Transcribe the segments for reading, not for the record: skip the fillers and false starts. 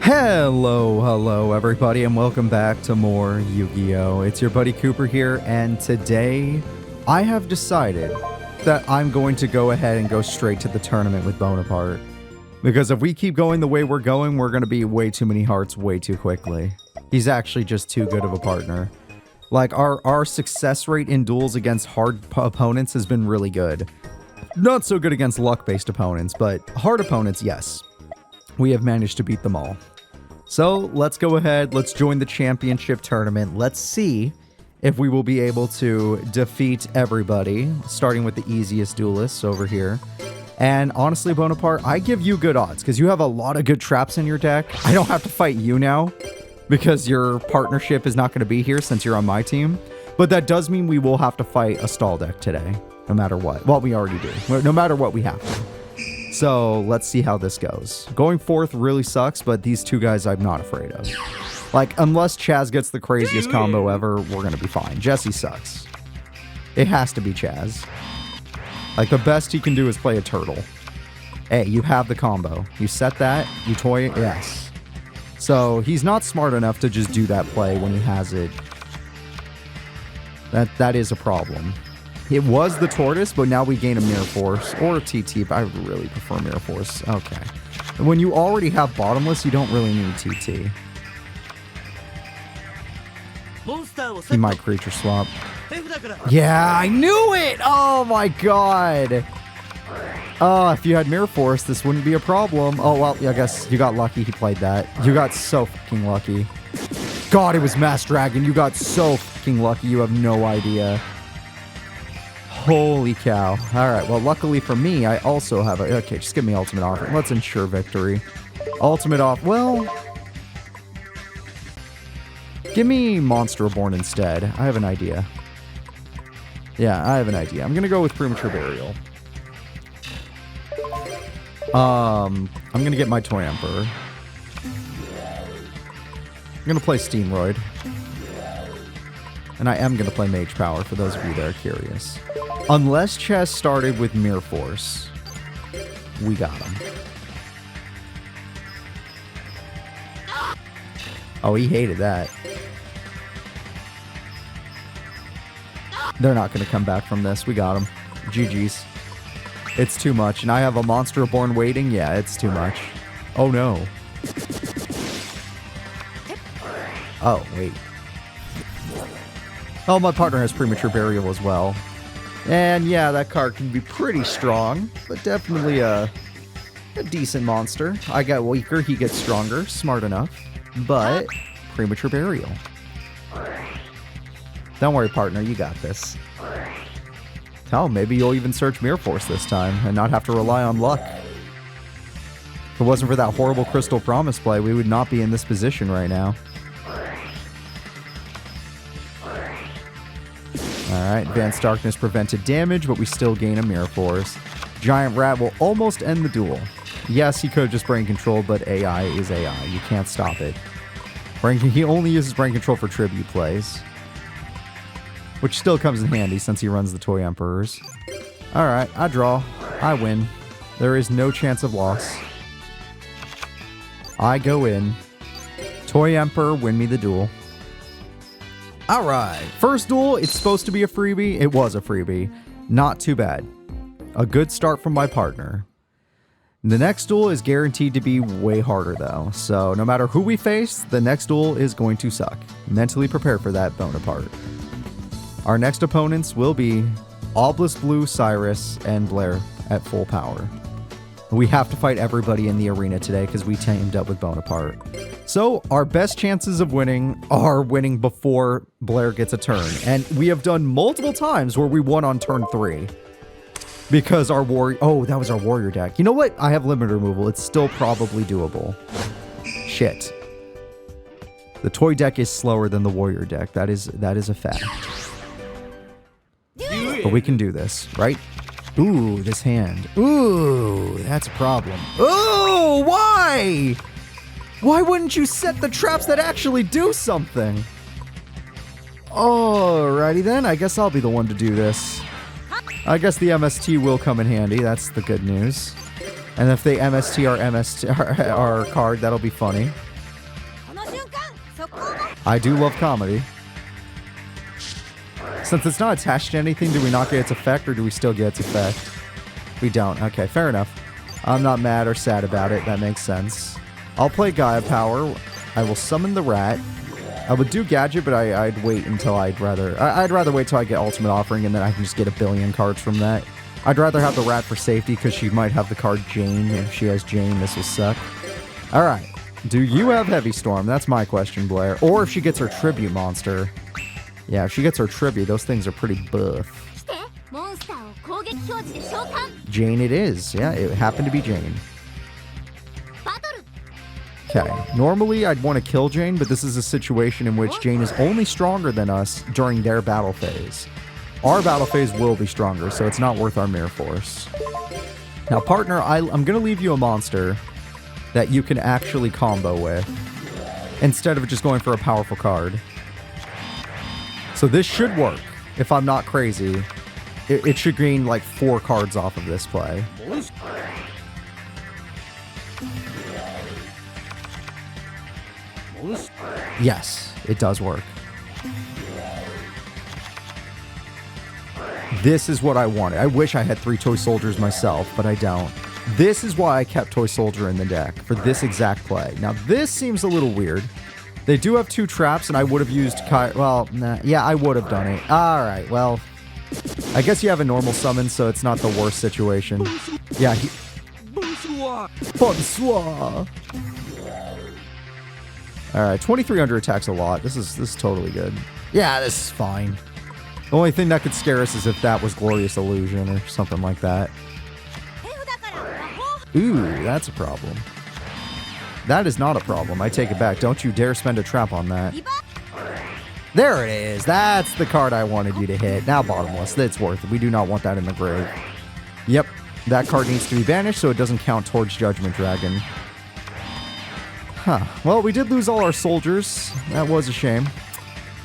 Hello everybody, and welcome back to more Yu-Gi-Oh! It's your buddy Cooper here, and today I have decided that I'm going to go ahead and go straight to the tournament with Bonaparte. Because if we keep going the way we're going to be way too many hearts way too quickly. He's actually just too good of a partner. Like, our success rate in duels against hard opponents has been really good. Not so good against luck-based opponents, but hard opponents, yes. We have managed to beat them all. So, let's go ahead, let's join the championship tournament. Let's see if we will be able to defeat everybody, starting with the easiest duelists over here. And honestly, Bonaparte, I give you good odds, because you have a lot of good traps in your deck. I don't have to fight you now, because your partnership is not going to be here since you're on my team. But that does mean we will have to fight a stall deck today, no matter what. Well, we already do. No matter what, we have to. So, let's see how this goes. Going fourth really sucks, but these two guys I'm not afraid of. Like, unless Chaz gets the craziest combo ever, we're going to be fine. Jesse sucks. It has to be Chaz. Like, the best he can do is play a turtle. Hey, you have the combo. You set that, you toy it, yes. So, he's not smart enough to just do that play when he has it. That is a problem. It was the tortoise, but now we gain a mirror force or a TT, but I really prefer mirror force. Okay. And when you already have bottomless, you don't really need TT. He might creature swap. Yeah, I knew it! Oh my god! If you had mirror force, this wouldn't be a problem. Oh, well, I guess you got lucky he played that. You got so fucking lucky. God, it was Mass Dragon. You got so fucking lucky. You have no idea. Holy cow. Alright, well, luckily for me, I also have a... Okay, just give me ultimate offer. Let's ensure victory. Ultimate off... Well... Give me Monster Reborn instead. I have an idea. Yeah, I have an idea. I'm gonna go with Premature Burial. I'm gonna get my Toy Emperor. I'm gonna play Steamroid. And I am gonna play Mage Power, for those of you that are curious. Unless Chess started with Mirror Force, we got him. Oh, he hated that. They're not going to come back from this. We got him. GG's. It's too much. And I have a Monster Reborn waiting? Yeah, it's too much. Oh, no. Oh, wait. Oh, my partner has Premature Burial as well. And yeah, that card can be pretty strong, but definitely a decent monster. I get weaker, he gets stronger. Smart enough. But Premature Burial. Don't worry, partner, you got this. Hell, maybe you'll even search Mirror Force this time and not have to rely on luck. If it wasn't for that horrible Crystal Promise play, we would not be in this position right now. Alright, Advanced Darkness prevented damage, but we still gain a Mirror Force. Giant Rat will almost end the duel. Yes, he could have just Brain Control, but AI is AI. You can't stop it. He only uses Brain Control for tribute plays. Which still comes in handy since he runs the Toy Emperors. Alright, I draw. I win. There is no chance of loss. I go in. Toy Emperor, win me the duel. Alright, first duel, it's supposed to be a freebie. It was a freebie. Not too bad. A good start from my partner. The next duel is guaranteed to be way harder though, so no matter who we face, the next duel is going to suck. Mentally prepare for that, Bonaparte. Our next opponents will be Obelisk Blue, Cyrus, and Blair at full power. We have to fight everybody in the arena today because we teamed up with Bonaparte. So, our best chances of winning are winning before Blair gets a turn. And we have done multiple times where we won on turn 3. Because our warrior... Oh, that was our warrior deck. You know what? I have limit removal. It's still probably doable. Shit. The toy deck is slower than the warrior deck. That is a fact. But we can do this, right? Ooh, this hand. Ooh, that's a problem. Ooh, why? Why wouldn't you set the traps that actually do something? Alrighty then, I guess I'll be the one to do this. I guess the MST will come in handy, that's the good news. And if they MST our card, that'll be funny. I do love comedy. Since it's not attached to anything, do we not get its effect, or do we still get its effect? We don't. Okay, fair enough. I'm not mad or sad about it. That makes sense. I'll play Gaia Power. I will summon the rat. I would do Gadget, but I'd wait until I'd rather wait till I get Ultimate Offering, and then I can just get a billion cards from that. I'd rather have the rat for safety, because she might have the card Jane. If she has Jane, this will suck. Alright. Do you have Heavy Storm? That's my question, Blair. Or if she gets her Tribute monster. Yeah, if she gets her Tribute, those things are pretty buff. Jane it is. Yeah, it happened to be Jane. Okay, normally I'd want to kill Jane, but this is a situation in which Jane is only stronger than us during their battle phase. Our battle phase will be stronger, so it's not worth our Mirror Force. Now, partner, I'm going to leave you a monster that you can actually combo with, instead of just going for a powerful card. So this should work, if I'm not crazy. It should gain like 4 cards off of this play. Yes, it does work. This is what I wanted. I wish I had 3 Toy Soldiers myself, but I don't. This is why I kept Toy Soldier in the deck, for this exact play. Now, this seems a little weird. They do have 2 traps, and I would have used well, nah, yeah, I would have done it. Alright, well, I guess you have a normal summon, so it's not the worst situation. Yeah, Bonsoir. Alright, 2300 attacks a lot. This is totally good. Yeah, this is fine. The only thing that could scare us is if that was Glorious Illusion or something like that. Ooh, that's a problem. That is not a problem. I take it back. Don't you dare spend a trap on that. There it is. That's the card I wanted you to hit. Now Bottomless. It's worth it. We do not want that in the grave. Yep. That card needs to be banished so it doesn't count towards Judgment Dragon. Huh. Well, we did lose all our soldiers. That was a shame.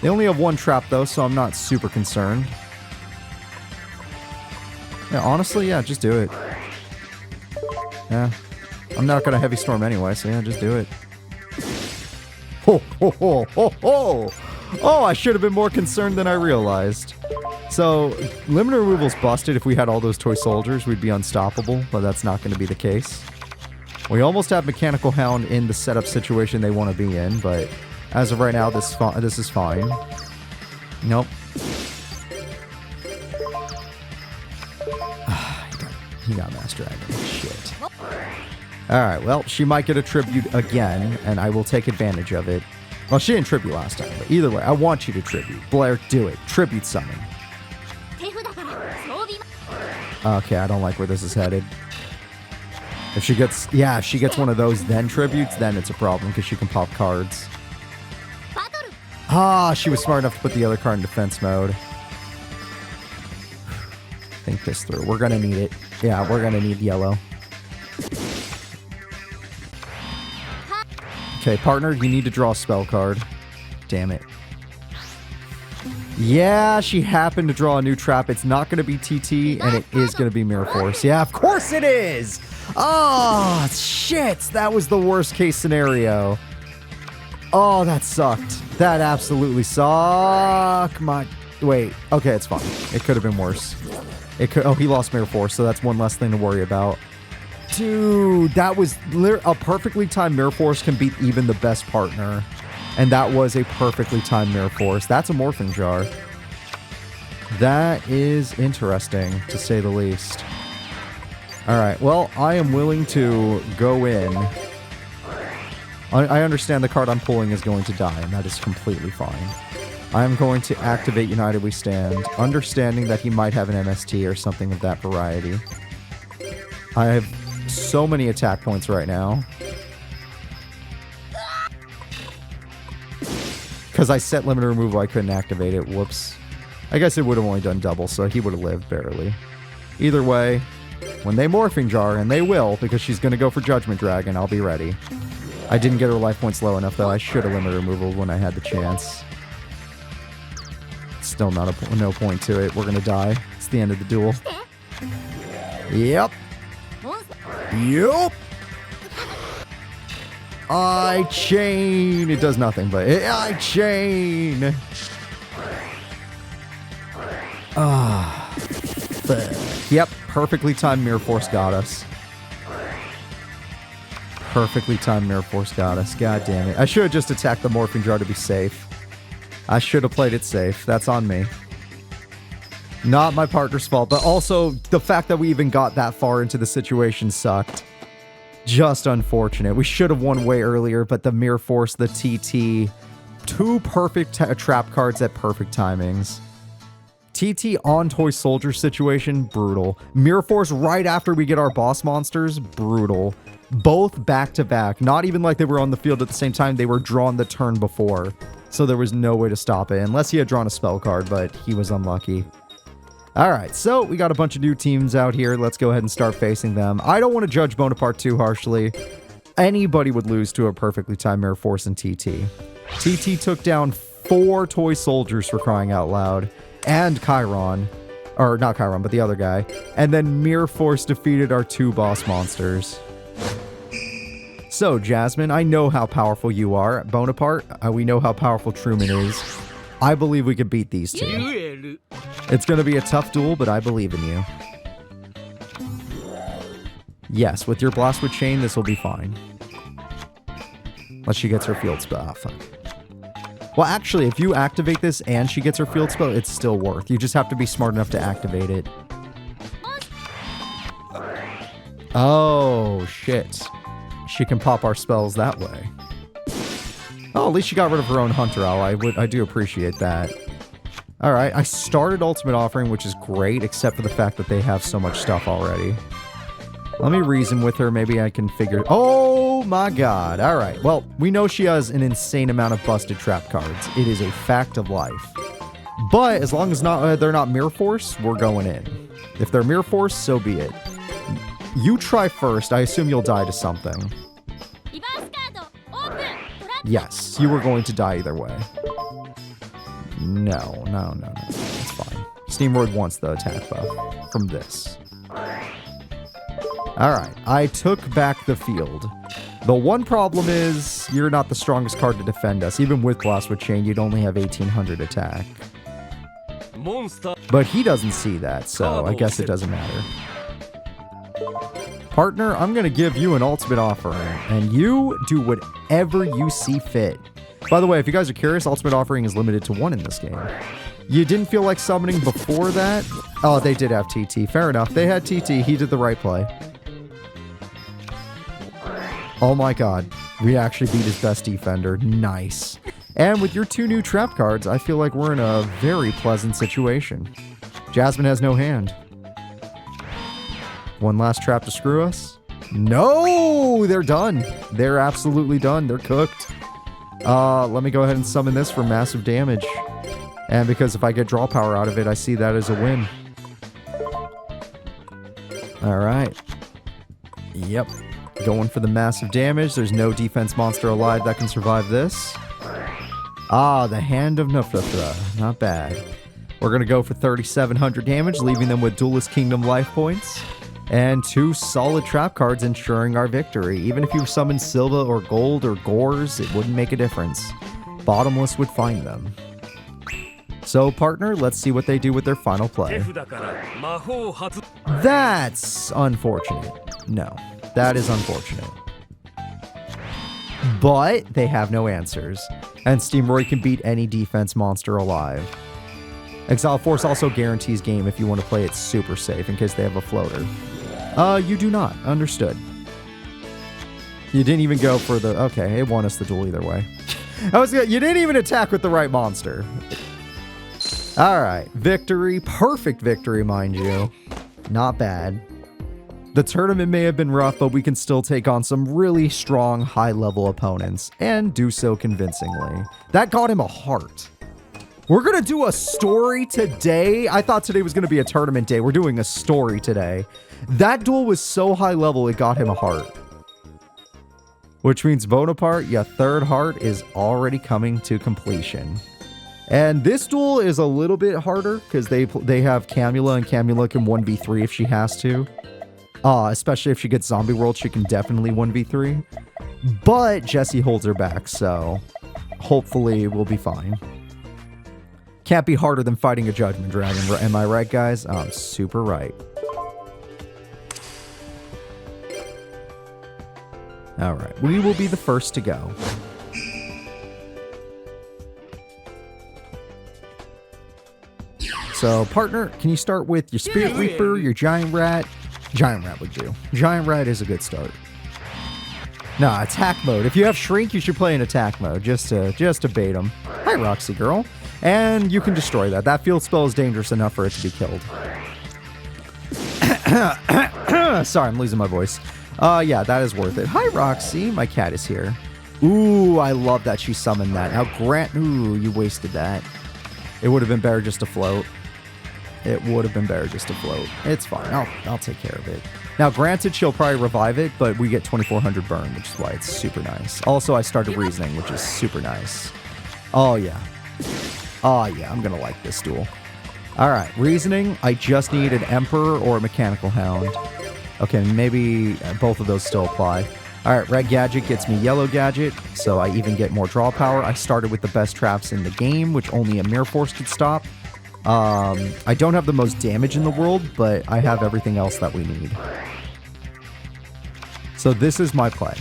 They only have 1 trap, though, so I'm not super concerned. Yeah, honestly, yeah, just do it. Yeah. I'm not going to Heavy Storm anyway, so yeah, just do it. Ho, ho, ho, ho, ho! Oh, I should have been more concerned than I realized. So, limit removal's busted. If we had all those Toy Soldiers, we'd be unstoppable, but that's not going to be the case. We almost have Mechanical Hound in the setup situation they want to be in, but as of right now, this is fine. Nope. He got Master Dragon. Shit. Alright, well, she might get a Tribute again, and I will take advantage of it. Well, she didn't Tribute last time, but either way, I want you to Tribute. Blair, do it. Tribute summon. Okay, I don't like where this is headed. If she gets, yeah, if she gets one of those, then Tributes, then it's a problem, because she can pop cards. Ah, she was smart enough to put the other card in defense mode. Think this through. We're gonna need it. Yeah, we're gonna need yellow. Okay, partner, you need to draw a spell card. Damn it. Yeah, she happened to draw a new trap. It's not going to be TT, and it is going to be Mirror Force. Yeah, of course it is! Oh, shit! That was the worst case scenario. Oh, that sucked. That absolutely sucked. Wait, okay, it's fine. It could have been worse. It could. Oh, he lost Mirror Force, so that's one less thing to worry about. Dude, that was a perfectly timed Mirror Force can beat even the best partner. And that was a perfectly timed Mirror Force. That's a Morphing Jar. That is interesting, to say the least. Alright, well, I am willing to go in. I understand the card I'm pulling is going to die, and that is completely fine. I'm going to activate United We Stand, understanding that he might have an MST or something of that variety. I have so many attack points right now. Because I set limited removal, I couldn't activate it. Whoops. I guess it would have only done double, so he would have lived barely. Either way, when they Morphing Jar, and they will, because she's going to go for Judgment Dragon, I'll be ready. I didn't get her life points low enough, though. I should have limited removal when I had the chance. Still not no point to it. We're going to die. It's the end of the duel. Yep. Yup. I chain. It does nothing, but I chain. Yep, perfectly timed Mirror Force got us. Perfectly timed Mirror Force got us. God damn it. I should have just attacked the Morphing Jar to be safe. I should have played it safe. That's on me. Not my partner's fault, but also the fact that we even got that far into the situation sucked. Just unfortunate. We should have won way earlier, but the Mirror Force, the TT, two perfect trap cards at perfect timings. TT on Toy Soldier situation, brutal. Mirror Force right after we get our boss monsters, brutal. Both back to back. Not even like they were on the field at the same time. They were drawn the turn before. So there was no way to stop it. Unless he had drawn a spell card, but he was unlucky. Alright, so we got a bunch of new teams out here. Let's go ahead and start facing them. I don't want to judge Bonaparte too harshly. Anybody would lose to a perfectly timed Mirror Force and TT. TT took down 4 Toy Soldiers for crying out loud. And Chiron. Or not Chiron, but the other guy. And then Mirror Force defeated our 2 boss monsters. So, Jasmine, I know how powerful you are. Bonaparte, we know how powerful Truman is. I believe we could beat these two. It's going to be a tough duel, but I believe in you. Yes, with your Blast with Chain, this will be fine. Unless she gets her field spell. Ah, fuck. Well, actually, if you activate this and she gets her field spell, it's still worth. You just have to be smart enough to activate it. Oh, shit. She can pop our spells that way. Oh, at least she got rid of her own Hunter ally. I do appreciate that. Alright, I started Ultimate Offering, which is great, except for the fact that they have so much stuff already. Let me reason with her. Maybe I can figure... Oh my god. Alright, well, we know she has an insane amount of busted trap cards. It is a fact of life. But as long as they're not Mirror Force, we're going in. If they're Mirror Force, so be it. You try first. I assume you'll die to something. Yes, you were going to die either way. No. It's fine. Steamroid wants the attack buff from this. Alright, I took back the field. The one problem is, you're not the strongest card to defend us. Even with Blast with Chain, you'd only have 1800 attack. But he doesn't see that, so I guess it doesn't matter. Partner, I'm going to give you an Ultimate Offering, and you do whatever you see fit. By the way, if you guys are curious, Ultimate Offering is limited to 1 in this game. You didn't feel like summoning before that? Oh, they did have TT. Fair enough. They had TT. He did the right play. Oh my god. We actually beat his best defender. Nice. And with your 2 new trap cards, I feel like we're in a very pleasant situation. Jasmine has no hand. One last trap to screw us? No! They're done. They're absolutely done. They're cooked. Let me go ahead and summon this for massive damage. And because if I get draw power out of it, I see that as a win. Alright. Yep. Going for the massive damage. There's no defense monster alive that can survive this. Ah, the Hand of Nuflafra. Not bad. We're going to go for 3,700 damage, leaving them with Duelist Kingdom life points. And 2 solid trap cards ensuring our victory. Even if you summon Silva or Gold or Gores, it wouldn't make a difference. Bottomless would find them. So, partner, let's see what they do with their final play. That's unfortunate. No, that is unfortunate. But they have no answers. And Steamroid can beat any defense monster alive. Exile Force also guarantees game if you want to play it super safe in case they have a floater. You do not. Understood. You didn't even go for the... Okay, it won us the duel either way. You didn't even attack with the right monster. Alright, victory. Perfect victory, mind you. Not bad. The tournament may have been rough, but we can still take on some really strong, high-level opponents, and do so convincingly. That got him a heart. We're gonna do a story today. I thought today was gonna be a tournament day. We're doing a story today. That duel was so high level, it got him a heart. Which means Bonaparte, your 3rd heart is already coming to completion. And this duel is a little bit harder because they have Camula, and Camula can 1v3 if she has to. Especially if she gets Zombie World, she can definitely 1v3. But Jessie holds her back, so hopefully we'll be fine. Can't be harder than fighting a Judgment Dragon. Am I right, guys? I'm super right. All right. We will be the first to go. So, partner, can you start with your Spirit Reaper, your Giant Rat? Giant Rat would do. Giant Rat is a good start. No, attack mode. If you have Shrink, you should play in attack mode, just to bait them. Hi, Roxy girl. And you can destroy that. That field spell is dangerous enough for it to be killed. Sorry, I'm losing my voice. Yeah, that is worth it. Hi, Roxy. My cat is here. Ooh, I love that she summoned that. Now, ooh, you wasted that. It would have been better just to float. It would have been better just to float. It's fine. I'll take care of it. Now, granted, she'll probably revive it, but we get 2400 burn, which is why it's super nice. Also, I started reasoning, which is super nice. Oh, yeah. Oh, yeah, I'm going to like this duel. All right, reasoning. I just need an Emperor or a Mechanical Hound. Okay, maybe both of those still apply. All right, red gadget gets me yellow gadget, so I even get more draw power. I started with the best traps in the game, which only a Mirror Force could stop. I don't have the most damage in the world, but I have everything else that we need. So this is my play.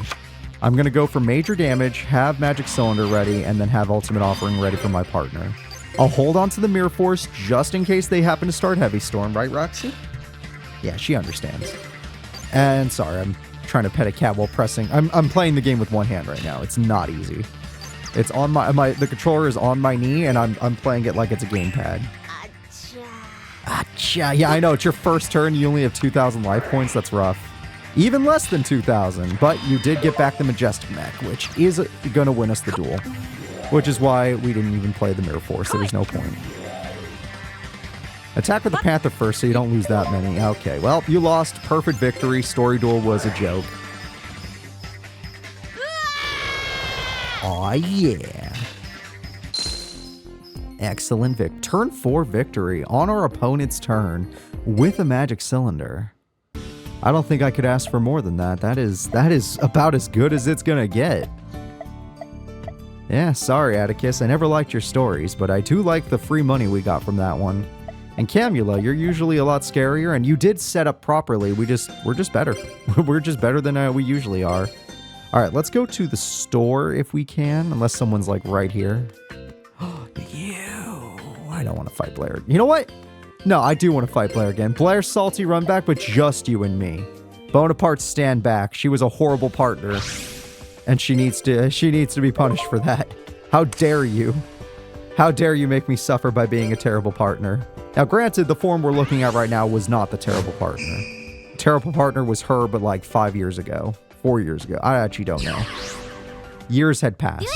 I'm going to go for major damage, have Magic Cylinder ready, and then have Ultimate Offering ready for my partner. I'll hold on to the Mirror Force just in case they happen to start Heavy Storm, right, Roxy? Yeah, she understands. And sorry, I'm trying to pet a cat while pressing. I'm playing the game with one hand right now. It's not easy. It's on the controller is on my knee, and I'm playing it like it's a gamepad. Acha. Yeah, I know. It's your first turn. You only have 2,000 life points. That's rough. Even less than 2,000. But you did get back the Majestic Mech, which is going to win us the duel. Which is why we didn't even play the Mirror Force. There was no point. Attack with the Panther first so you don't lose that many. Okay, well, you lost. Perfect victory. Story duel was a joke. Aw, yeah. Excellent turn 4 victory on our opponent's turn with a Magic Cylinder. I don't think I could ask for more than that. That is about as good as it's gonna get. Yeah, sorry, Atticus. I never liked your stories, but I do like the free money we got from that one. And Camula, you're usually a lot scarier, and you did set up properly. We're just better. We're just better than we usually are. All right, let's go to the store if we can, unless someone's like right here. I don't want to fight Blair. You know what? No, I do want to fight Blair again. Blair's salty run back, but just you and me. Bonaparte, stand back. She was a horrible partner, and she needs to be punished for that. How dare you? How dare you make me suffer by being a terrible partner? Now, granted, the form we're looking at right now was not the terrible partner. Terrible partner was her, but like 5 years ago, 4 years ago. I actually don't know. Years had passed.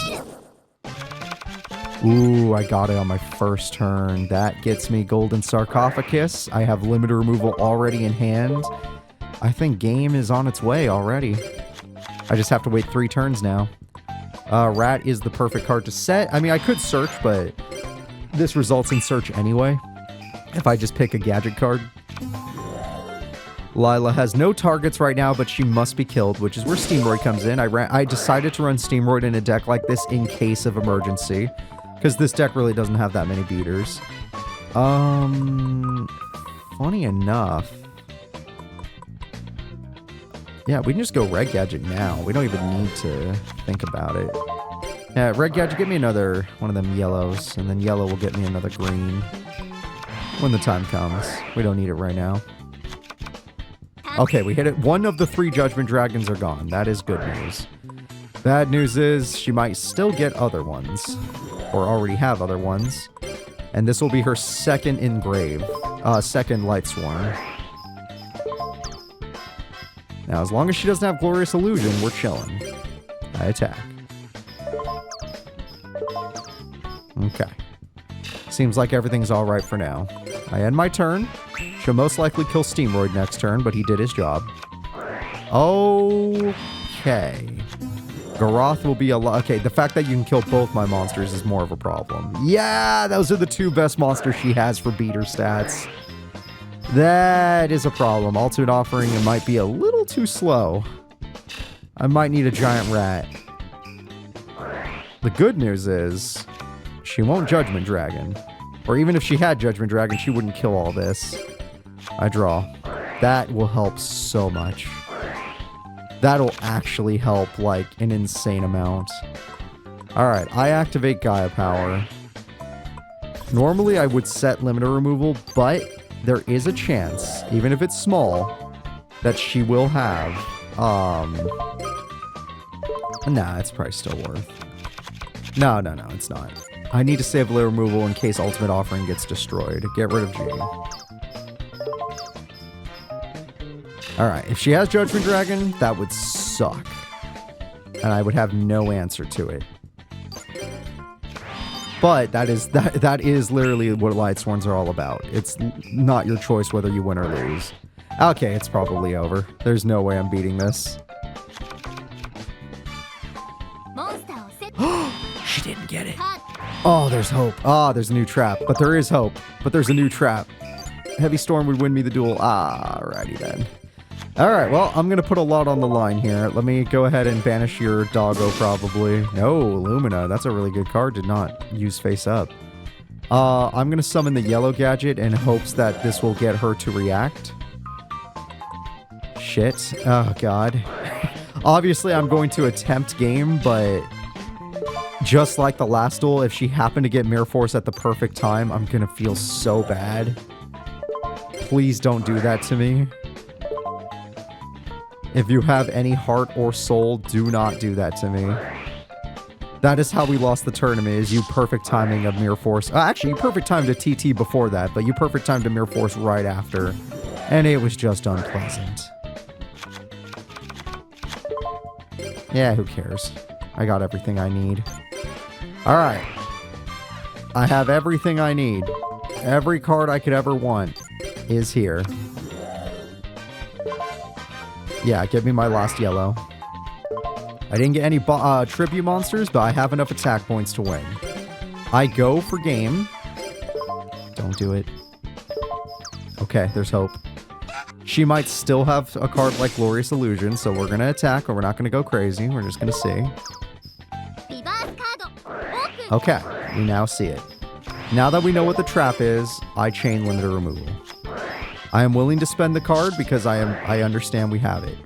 Ooh, I got it on my first turn. That gets me Golden Sarcophagus. I have limiter removal already in hand. I think game is on its way already. I just have to wait 3 turns now. Rat is the perfect card to set. I mean, I could search, but this results in search anyway. If I just pick a gadget card. Lila has no targets right now, but she must be killed, which is where Steamroid comes in. I decided to run Steamroid in a deck like this in case of emergency. Because this deck really doesn't have that many beaters. Funny enough. Yeah, we can just go Red Gadget now. We don't even need to think about it. Yeah, Red Gadget, get me another one of them yellows. And then yellow will get me another green. When the time comes. We don't need it right now. Okay, we hit it. 1 of the 3 Judgment Dragons are gone. That is good news. Bad news is she might still get other ones. Or already have other ones. And this will be her second engrave. Second Light Swarm. Now, as long as she doesn't have Glorious Illusion, we're chilling. I attack. Okay. Seems like everything's alright for now. I end my turn. She'll most likely kill Steamroid next turn, but he did his job. Okay. Garoth will be a lot. Okay, the fact that you can kill both my monsters is more of a problem. Yeah, those are the 2 best monsters she has for beater stats. That is a problem. Ultimate Offering, it might be a little too slow. I might need a giant rat. The good news is, she won't Judgment Dragon. Or even if she had Judgment Dragon, she wouldn't kill all this. I draw. That will help so much. That'll actually help, like, an insane amount. Alright, I activate Gaia Power. Normally, I would set limiter removal, but there is a chance, even if it's small, that she will have, Nah, it's probably still worth. No, it's not. I need to save limiter removal in case Ultimate Offering gets destroyed. Get rid of G. Alright, if she has Judgment Dragon, that would suck. And I would have no answer to it. But that is literally what Lightsworns are all about. It's not your choice whether you win or lose. Okay, it's probably over. There's no way I'm beating this. She didn't get it. Oh, there's hope. Ah, there's a new trap. But there is hope. But there's a new trap. Heavy Storm would win me the duel. Ah, alrighty then. Alright, well, I'm going to put a lot on the line here. Let me go ahead and banish your doggo, probably. No, Lumina. That's a really good card. Did not use face up. I'm going to summon the yellow gadget in hopes that this will get her to react. Shit. Oh, God. Obviously, I'm going to attempt game, but just like the last duel, if she happened to get Mirror Force at the perfect time, I'm going to feel so bad. Please don't do that to me. If you have any heart or soul, do not do that to me. That is how we lost the tournament, is you perfect timing of Mirror Force. Actually, you perfect timed a TT before that, but you perfect timed a Mirror Force right after. And it was just unpleasant. Yeah, who cares? I got everything I need. Alright. I have everything I need. Every card I could ever want is here. Yeah, give me my last yellow. I didn't get any tribute monsters, but I have enough attack points to win. I go for game. Don't do it. Okay, there's hope. She might still have a card like Glorious Illusion, so we're going to attack, or we're not going to go crazy. We're just going to see. Okay, we now see it. Now that we know what the trap is, I chain limiter removal. I am willing to spend the card because I understand we have it.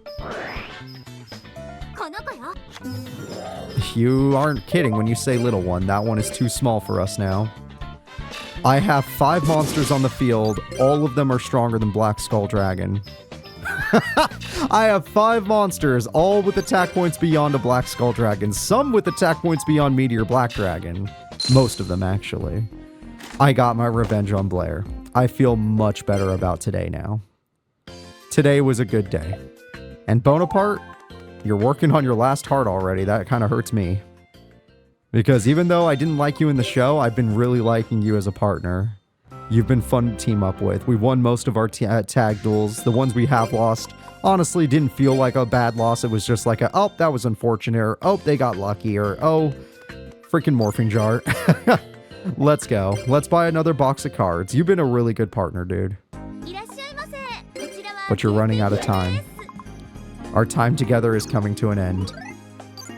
You aren't kidding when you say little one. That one is too small for us now. I have 5 monsters on the field. All of them are stronger than Black Skull Dragon. I have 5 monsters, all with attack points beyond a Black Skull Dragon. Some with attack points beyond Meteor Black Dragon. Most of them, actually. I got my revenge on Blair. I feel much better about today now. Today was a good day. And Bonaparte, you're working on your last heart already. That kind of hurts me. Because even though I didn't like you in the show, I've been really liking you as a partner. You've been fun to team up with. We won most of our tag duels. The ones we have lost, honestly, didn't feel like a bad loss. It was just like a, oh, that was unfortunate, or oh, they got lucky, or oh, freaking morphing jar. Let's go. Let's buy another box of cards. You've been a really good partner, dude. But you're running out of time. Our time together is coming to an end.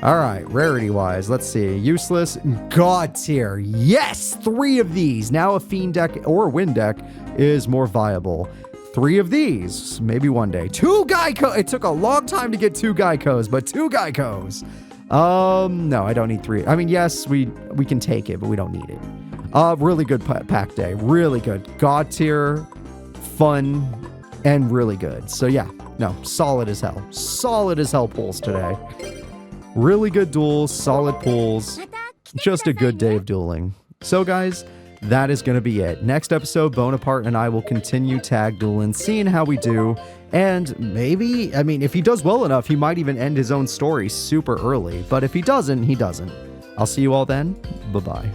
Alright, rarity-wise, let's see. Useless, God tier. Yes! 3 of these. Now a Fiend deck or a Wind deck is more viable. 3 of these. Maybe one day. 2 Geico! It took a long time to get 2 Geicos, but 2 Geicos. No, I don't need 3. I mean, yes, we can take it, but we don't need it. Really good pack day. Really good. God tier, fun, and really good. So yeah, no, solid as hell. Solid as hell pulls today. Really good duels, solid pulls. Just a good day of dueling. So guys, that is going to be it. Next episode, Bonaparte and I will continue tag dueling, seeing how we do. And maybe, I mean, if he does well enough, he might even end his own story super early. But if he doesn't, he doesn't. I'll see you all then. Bye-bye.